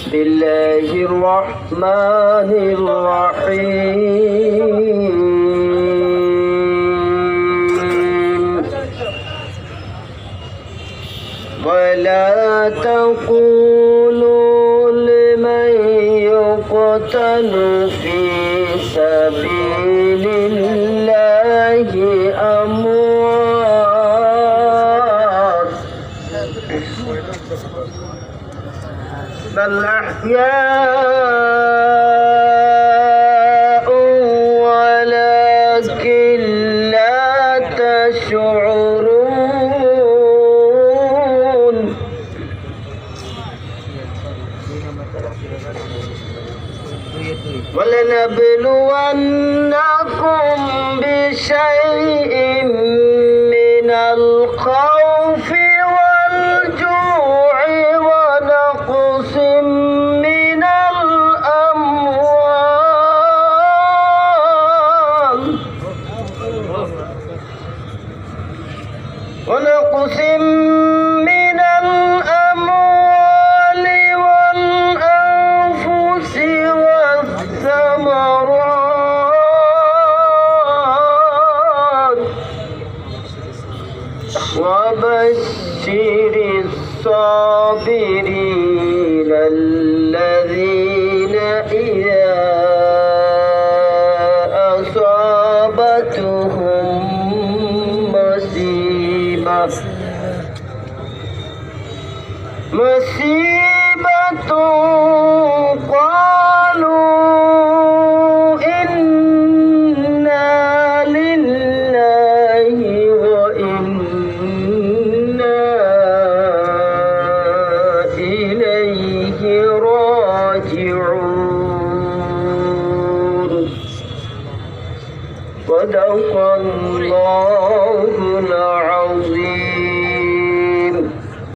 بسم الله الرحمن الرحيم ولا تقولوا لمن يقتل في سبيل الله أموات بل أحياء ولكن لا تشعرون ولنبلونكم بشيء من الخوف والجوع ونقص من الأموال والأنفس والثمرات وبشر الصابرين الذين إذا أصابتهم مصيبة قالوا إنا لله وإنا إليه راجعون صدق الله